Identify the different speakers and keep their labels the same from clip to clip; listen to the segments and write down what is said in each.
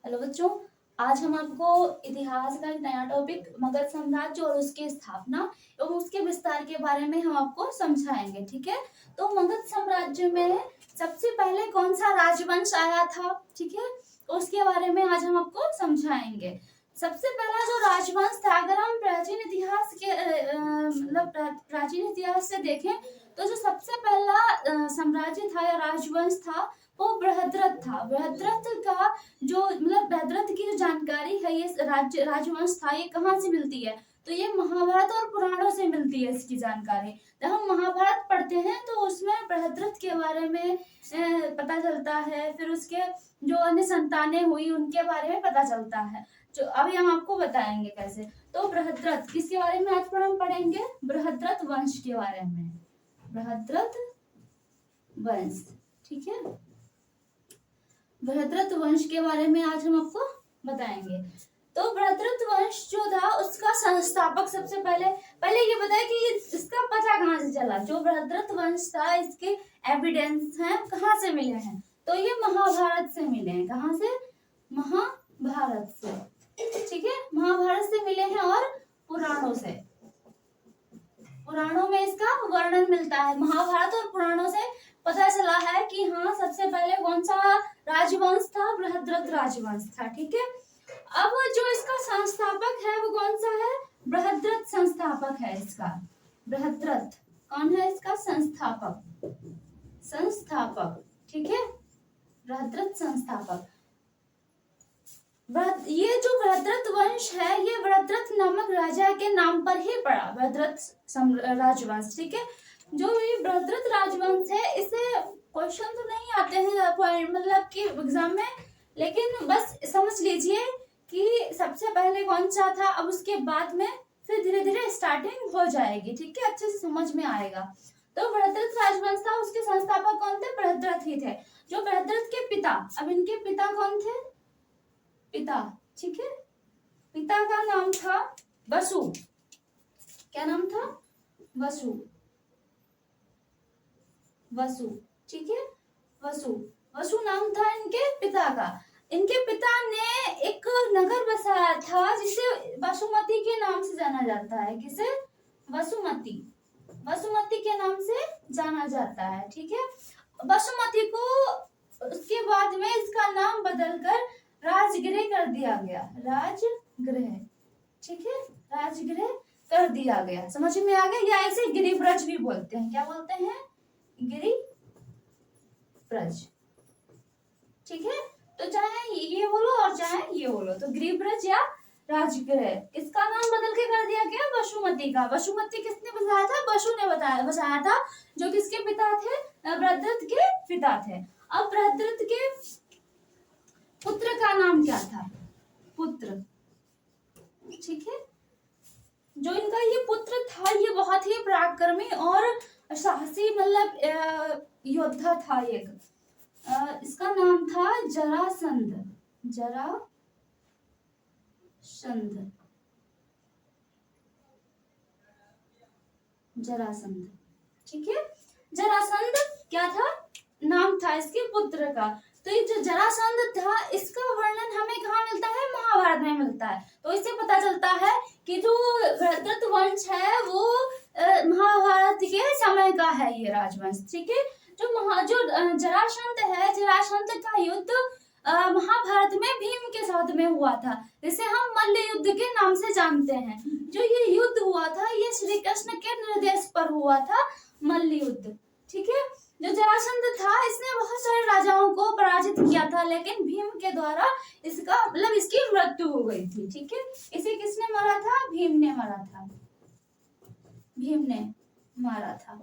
Speaker 1: Hello बच्चों, आज हम आपको इतिहास का एक नया टॉपिक मगध साम्राज्य और उसकी स्थापना एवं उसके विस्तार के बारे में हम आपको समझाएंगे। ठीक है, तो मगध साम्राज्य में सबसे पहले कौन सा राजवंश आया था, ठीक है, तो उसके बारे में आज हम आपको समझाएंगे। सबसे पहला जो राजवंश था, अगर हम प्राचीन इतिहास के मतलब प्राचीन इतिहास से देखें तो जो सबसे पहला साम्राज्य था या राजवंश था वो बृहद्रथ था। बृहद्रथ का जो मतलब बृहद्रथ की जो जानकारी है, ये राजवंश था, ये कहाँ से मिलती है? तो ये महाभारत और पुराणों से मिलती है इसकी जानकारी। जब हम महाभारत पढ़ते हैं तो उसमें बृहद्रथ के बारे में पता चलता है, फिर उसके जो अन्य संतानें हुई उनके बारे में पता चलता है, जो अभी हम आपको बताएंगे कैसे। तो बृहद्रथ किसके बारे में आज हम पढ़ेंगे? बृहद्रथ वंश के बारे में, बृहद्रथ वंश। ठीक है, बृहद्रथ वंश के बारे में आज हम आपको बताएंगे। तो बृहद्रथ वंश जो था उसका संस्थापक सबसे पहले ये बताया कि इसका पता कहाँ से चला। जो बृहद्रथ वंश था इसके एविडेंस हैं कहाँ से मिले हैं? तो ये महाभारत से मिले हैं। कहाँ से? महाभारत से। ठीक है, महाभारत से मिले हैं और पुराणों से। पुराणों में इसका वर्णन मिलता है। महाभारत और पुराणों से पता चला है कि हाँ, सबसे पहले कौन सा राजवंश था? बृहद्रथ राजवंश था। ठीक है, अब जो इसका संस्थापक है वो कौन सा है? बृहद्रथ संस्थापक है इसका। बृहद्रथ कौन है इसका संस्थापक? संस्थापक, ठीक है, बृहद्रथ संस्थापक। ये जो बृहद्रथ वंश है ये बृहद्रथ नामक राजा के नाम पर ही पड़ा, बृहद्रथ राजवंश। ठीक है, जो ये बृहद्रथ राजवंश है इसे क्वेश्चन तो नहीं आते हैं मतलब कि एग्जाम में, लेकिन बस समझ लीजिए कि सबसे पहले कौन सा था, अब उसके बाद में फिर धीरे धीरे स्टार्टिंग हो जाएगी। ठीक है, अच्छे से समझ में आएगा। तो बृहद्रथ राजवंश था, उसके संस्थापक कौन थे? बृहद्रथ ही थे। जो बृहद्रथ के पिता, अब इनके पिता कौन थे? पिता, ठीक है, पिता का नाम था वसु। क्या नाम था? वसु। वसु, ठीक है, वसु। वसु नाम था इनके पिता का। इनके पिता ने एक नगर बसाया था जिसे वसुमती के नाम से जाना जाता है। किसे? वसुमती। वसुमती के नाम से जाना जाता है। ठीक है, वसुमती को उसके बाद में इसका नाम बदलकर राजगृह कर दिया गया। राजगृह, ठीक है, राजगृह कर दिया गया। समझ में आ गया? या ऐसे गिरिब्रज भी बोलते हैं। क्या बोलते हैं? गिरिब्रज। ठीक है, तो चाहे ये बोलो और चाहे ये बोलो, तो गिरिब्रज या राजगृह। किसका नाम बदल के कर दिया गया? वसुमती का। वसुमती किसने बसाया था? वसु ने बसाया था, जो किसके पिता थे? बृहद्रथ के पिता थे। अब बृहद्रथ के पुत्र का नाम क्या था? पुत्र, ठीक है, जो इनका ये पुत्र था ये बहुत ही पराक्रमी और साहसी मतलब योद्धा था एक। इसका नाम था जरासंध। जरासंध, जरासंध, ठीक है, जरासंध क्या था? नाम था इसके पुत्र का। तो ये जो जरासंध था इसका वर्णन हमें कहाँ मिलता है? महाभारत में मिलता है। तो इससे पता चलता है कि जो बृहद्रथ वंश है वो महाभारत के समय का है ये राजवंश। ठीक है, जो जरासंध है, जरासंध का युद्ध महाभारत में भीम के साथ में हुआ था, जिसे हम मल्ल युद्ध के नाम से जानते हैं। जो ये युद्ध हुआ था ये श्री कृष्ण के निर्देश पर हुआ था, मल्ल युद्ध। ठीक है, जो जरासंध था इसने बहुत सारे राजाओं को पराजित किया था, लेकिन भीम के द्वारा इसका मतलब इसकी मृत्यु हो गई थी। ठीक है, इसे किसने मारा था? भीम ने मारा था। भीम ने मारा था।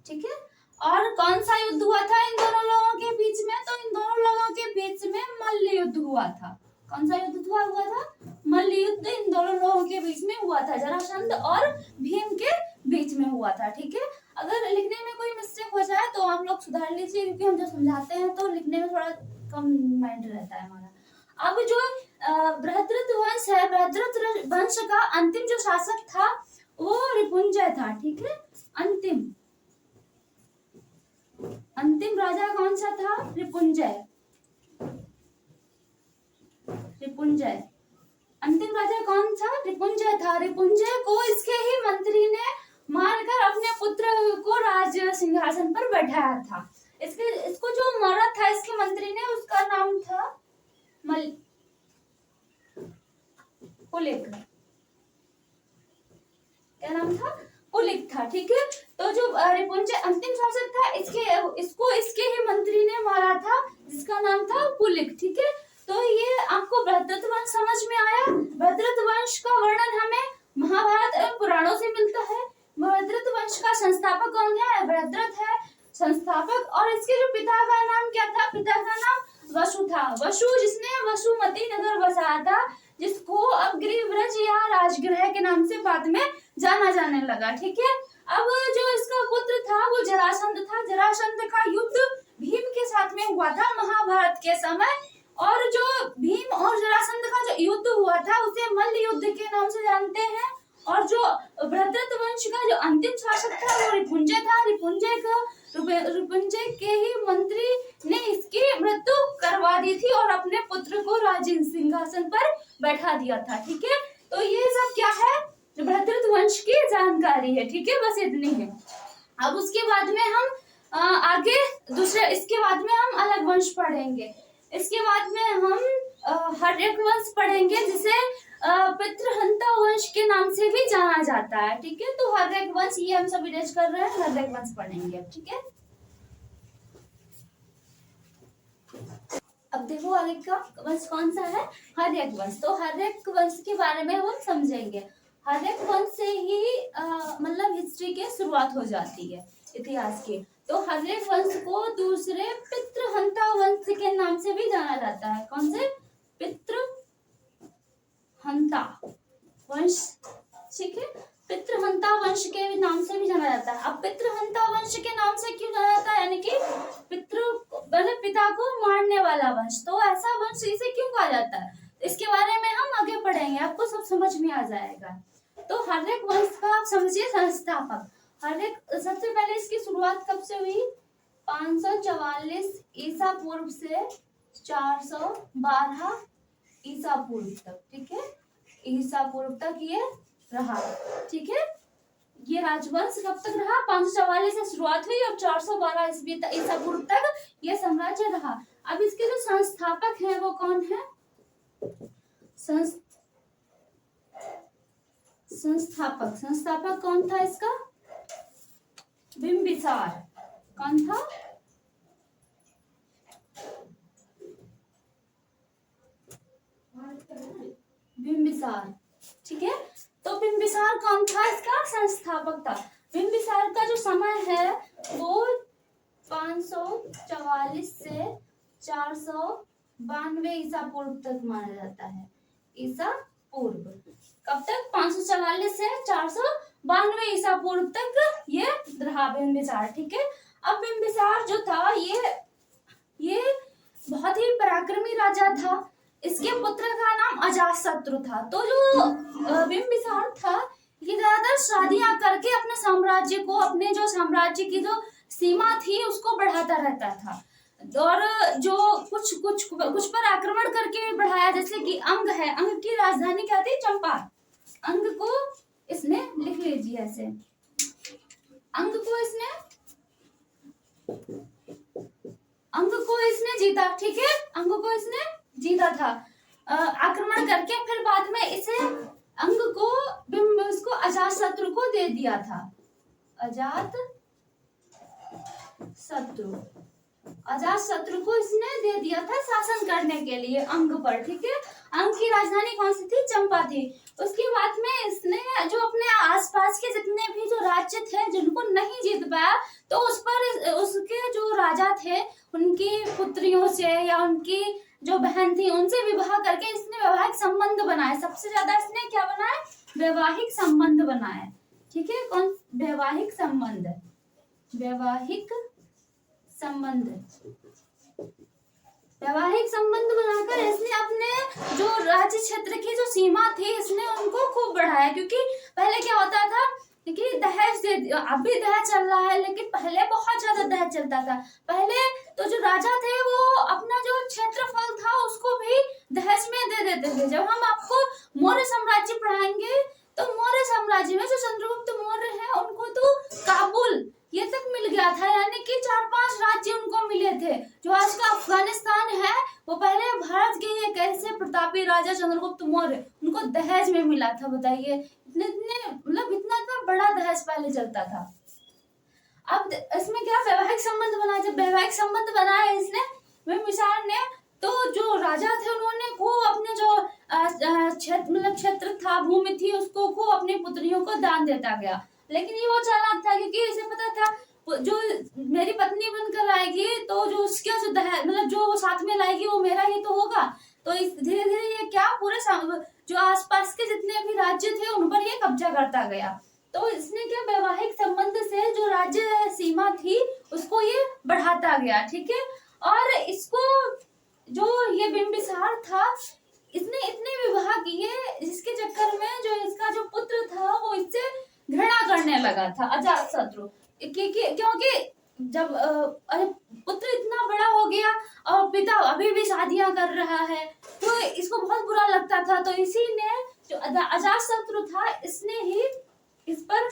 Speaker 1: ठीक है, और कौन सा युद्ध हुआ था इन दोनों लोगों के बीच में? तो इन दोनों लोगों के बीच में मल्ल युद्ध हुआ था। कौन सा युद्ध हुआ था? मल्ल युद्ध इन दोनों लोगों के बीच में हुआ था, जरासंध और भीम के बीच में हुआ था। ठीक है, अगर लिखने में कोई मिस्टेक हो जाए तो आप लोग सुधार लीजिए, क्योंकि हम जो समझाते हैं तो लिखने में थोड़ा कम माइंड रहता है हमारा। अब जो बृहद्रथ वंश है, बृहद्रथ वंश का अंतिम जो शासक था वो रिपुंजय था। ठीक है, अंतिम राजा कौन सा था? रिपुंजय। रिपुंजय। अंतिम राजा कौन था? रिपुंजय था। रिपुंजय को इसके ही मंत्री ने मारकर अपने पुत्र को राज सिंहासन पर बैठाया था। इसको जो मारा था इसके मंत्री ने, उसका नाम था कुलिक। क्या नाम था? कुलिक था। ठीक है, तो जो रिपुंजय अंतिम शासक था, इसको इसके ही मंत्री ने मारा था, जिसका नाम था कुलिक। ठीक है, तो ये आपको बृहद्रथ वंश समझ में आया। बृहद्रथ वंश का वर्णन हमें महाभारत एवं पुराणों से मिलता है। बृहद्रथ वंश का संस्थापक कौन है? बृहद्रथ है संस्थापक। और इसके जो पिता का नाम क्या था? पिता का नाम वसु था। वसु, जिसने वसुमती नगर बसाया था, जिसको अब गिरिव्रज या राजगृह के नाम से बाद में जाना जाने लगा। ठीक है, अब जो इसका पुत्र था वो जरासंध था। जरासंध का युद्ध भीम के साथ में हुआ था महाभारत के समय। और जो भीम और जरासंध का जो युद्ध हुआ था उसे मल्ल युद्ध के नाम से जानते हैं। और जो बृहद्रथ वंश का जो अंतिम शासक था वो रिपुंजय था। रिपुंजय के ही मंत्री ने इसकी मृत्यु करवा दी थी और अपने पुत्र को राज सिंहासन पर बैठा दिया था। ठीक है, तो ये सब क्या है? बृहद्रथ वंश की जानकारी है। ठीक है, बस इतनी है। अब उसके बाद में हम आगे इसके बाद में हम अलग वंश पढ़ेंगे। इसके बाद में हम हर्यक वंश पढ़ेंगे, जिसे पितृहंता वंश के नाम से भी जाना जाता है। ठीक है, तो हर्यक वंश ये हम सब विदेश कर रहे हैं, हर्यक वंश पढ़ेंगे अब। ठीक है, अब देखो आगे का वंश कौन सा है? हर्यक वंश। तो हर्यक वंश के बारे में हम समझेंगे। हर्यक वंश से ही मतलब हिस्ट्री की शुरुआत हो जाती है, इतिहास की। तो हर्यक वंश को दूसरे पितृहंता वंश के नाम से भी जाना जाता है। कौन से? पितृहंता वंश। ठीक है, पितृहंता वंश के नाम से भी जाना जाता है। अब पितृहंता वंश के नाम से क्यों जाना जाता है? यानी कि पिता को मारने वाला वंश। तो ऐसा वंश इसे क्यों कहा जाता है, इसके बारे में हम आगे पढ़ेंगे, आपको सब समझ में आ जाएगा। तो हर्यक वंश का आप समझिए संस्थापक। हर्यक सबसे पहले इसकी शुरुआत कब से हुई? 544 ईसा पूर्व से 412 ईसा पूर्व तक। ठीक है, ईसा पूर्व तक ये रहा। ठीक है, ये राजवंश कब तक रहा? 544 से शुरुआत हुई और 412 ईसा पूर्व तक ये साम्राज्य रहा। अब इसके जो संस्थापक हैं वो कौन है? संस्थापक कौन था इसका? बिंबिसार। कौन था? बिंबिसार। ठीक है, तो बिंबिसार कौन था? इसका संस्थापक था। बिंबिसार का जो समय है वो 544 से 492 ईसा पूर्व तक माना जाता है। ईसा पूर्व कब तक? 544 से 492 ईसा पूर्व तक ये रहा बिंबिसार। ठीक है, अब बिंबिसार जो था ये बहुत ही पराक्रमी राजा था। इसके पुत्र का नाम अजातशत्रु था। तो जो बिंबिसार था ये ज्यादातर शादियां करके अपने साम्राज्य को, अपने जो साम्राज्य की जो सीमा थी उसको बढ़ाता रहता था। और जो कुछ पर आक्रमण करके बढ़ाया, जैसे कि अंग है। अंग की राजधानी क्या थी? चंपा। अंग को इसने लिख लीजिए ऐसे। अंग को इसने जीता। ठीक है, अंग को इसने जीता था आक्रमण करके। फिर बाद में इसे अंग को उसको अजातशत्रु को दे दिया था। अजातशत्रु को इसने दे दिया था शासन करने के लिए अंग पर। ठीक है, अंग की राजधानी कौन सी थी? चंपा थी। उसके बाद में इसने जो अपने आसपास के जितने भी जो राज्य थे जिनको नहीं जीत पाया, तो उस पर उसके जो राजा थे उनकी पुत्रियों से या उनकी जो बहन थी उनसे विवाह करके इसने वैवाहिक संबंध बनाए। सबसे ज्यादा इसने क्या बनाया? वैवाहिक संबंध बनाए। ठीक है, कौन? वैवाहिक संबंध बनाकर इसने अपने जो राज्य क्षेत्र की जो सीमा थी इसने उनको खूब बढ़ाया। क्योंकि पहले क्या होता था कि दहेज दे, अब भी दहेज चल रहा है, लेकिन पहले बहुत ज्यादा दहेज चलता था। पहले तो जो राजा थे वो अपना जो क्षेत्रफल था उसको भी दहेज में दे देते पढ़ेंगे। जब हम आपको मौर्य साम्राज्य पढ़ाएंगे तो मौर्य साम्राज्य में जो चंद्रगुप्त मौर्य है उनको तो काबुल ये तक मिल गया था, यानी कि 4-5 राज्य उनको मिले थे। जो आज का अफगानिस्तान है वो पहले भारत के एक ऐसे प्रतापी राजा चंद्रगुप्त मौर्य उनको दहेज में मिला था। बताइए इतने इतने मतलब इतना इतना बड़ा दहेज पहले चलता था। अब इसमें क्या वैवाहिक संबंध बना, जब वैवाहिक संबंध बनाया इसने बिंबिसार ने, तो जो राजा थे उन्होंने खूब अपने जो क्षेत्र मतलब क्षेत्र था, भूमि थी, उसको खूब अपनी पुत्रियों को दान देता गया। लेकिन ये वो चालाक था क्योंकि इसे पता था जो मेरी पत्नी बनकर आएगी तो जो उसका जो मतलब जो वो साथ में लाएगी वो मेरा ही तो होगा। तो इस धीरे धीरे ये क्या पूरे जो आसपास के जितने भी राज्य थे उन पर ये कब्जा करता गया। तो इसने क्या वैवाहिक संबंध से जो राज्य सीमा थी उसको ये बढ़ाता गया, ठीक है। और इसको जो ये बिंबिसार था इसने इतने विवाह किए जिसके चक्कर में जो इसका जो पुत्र था वो इससे घृणा करने लगा था, अजातशत्रु। क्योंकि जब अरे पुत्र इतना बड़ा हो गया और पिता अभी भी शादियां कर रहा है तो इसको बहुत बुरा लगता था। तो इसी ने जो अजातशत्रु था इसने ही इस पर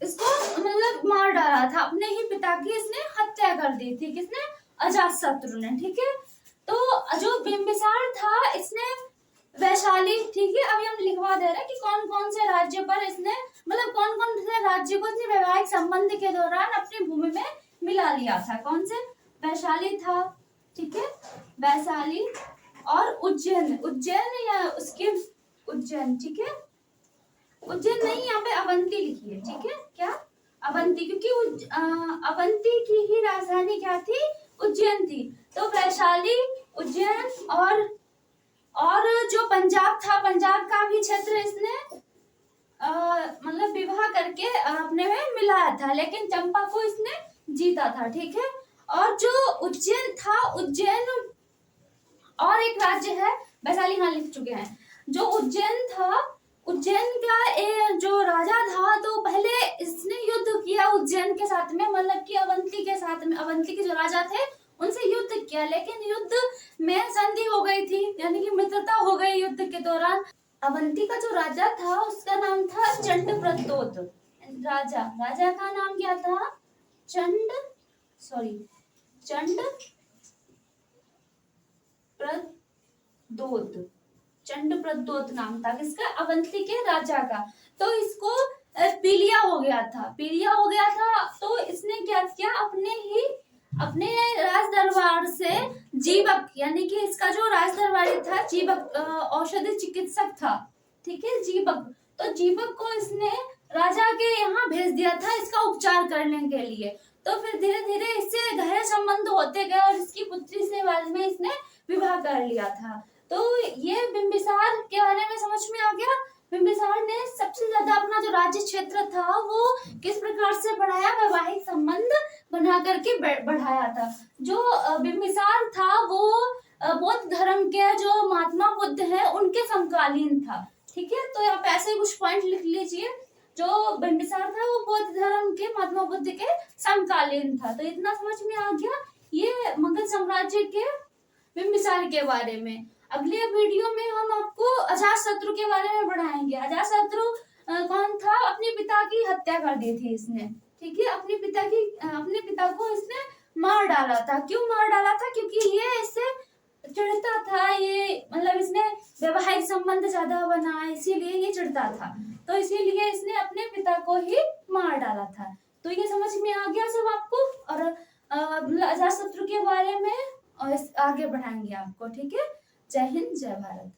Speaker 1: इसको मतलब मार डाला था, अपने ही पिता की इसने हत्या कर दी थी। किसने? अजातशत्रु ने, ठीक है। तो जो बिंबिसार था इसने वैशाली, ठीक है, अभी हम लिखवा दे रहे हैं कि कौन कौन से राज्य पर इसने मतलब कौन कौन से राज्य को इसने वैवाहिक संबंध के दौरान अपनी भूमि में मिला लिया था। कौन से? वैशाली था, ठीक है, वैशाली और उज्जैन, उज्जैन या उसके उज्जैन, ठीक है, उज्जैन नहीं, यहाँ पे अवंती लिखी है, ठीक है, क्या अवंती, क्योंकि अवंती की ही राजधानी क्या थी? उज्जैन थी। तो वैशाली, उज्जैन और जो पंजाब था, पंजाब का भी क्षेत्र इसने मतलब विवाह करके अपने में मिलाया था, लेकिन चंपा को इसने जीता था, ठीक है। और जो उज्जैन था, उज्जैन और एक राज्य है, वैशाली हाँ लिख चुके हैं। जो उज्जैन था, उज्जैन का जो राजा था तो पहले इसने युद्ध किया उज्जैन के साथ में, मतलब कि अवंती के साथ में, अवंती के जो राजा थे उनसे युद्ध किया, लेकिन युद्ध में संधि हो गई थी, यानी कि मित्रता हो गई युद्ध के दौरान। अवंती का जो राजा था उसका नाम था चंड प्रद्योत। राजा का नाम क्या था? चंड प्रद्योत, चंड प्रद्योत नाम था किसका? अवंती के राजा का। तो इसको पीलिया हो गया था, तो इसने क्या किया? अपने राज दरबार से जीवक, यानी कि इसका जो राज दरबारी था जीवक, औषधि चिकित्सक था, ठीक है, जीवक। तो जीवक को इसने राजा के यहाँ भेज दिया था इसका उपचार करने के लिए। तो फिर धीरे धीरे इससे गहरे संबंध होते गए और इसकी पुत्री से बाद में इसने विवाह कर लिया था। तो ये बिंबिसार के बारे में समझ में आ गया। बिंबिसार ने सबसे ज्यादा अपना जो राज्य क्षेत्र था वो किस प्रकार से बढ़ाया? वैवाहिक संबंध बना करके बढ़ाया था। जो बिंबिसार था वो बौद्ध धर्म के जो महात्मा बुद्ध है उनके समकालीन था, ठीक है। तो आप ऐसे कुछ पॉइंट लिख लीजिए। जो बिंबिसार था वो बौद्ध धर्म के महात्मा बुद्ध के समकालीन था। तो इतना समझ में आ गया ये मगध साम्राज्य के बिंबिसार के बारे में। अगले वीडियो में हम आपको अजातशत्रु के बारे में बढ़ाएंगे। अजातशत्रु कौन था? अपने पिता की हत्या कर दी थी इसने, ठीक है, अपने पिता को इसने मार डाला था। क्यों मार डाला था? क्योंकि ये इससे चिढ़ता था, ये मतलब इसने वैवाहिक संबंध ज्यादा बनाया इसीलिए ये चिढ़ता था, तो इसीलिए इसने अपने पिता को ही मार डाला था। तो ये समझ में आ गया सब आपको। और अजातशत्रु के बारे में और आगे बढ़ाएंगे आपको, ठीक है। जय हिंद, जय भारत।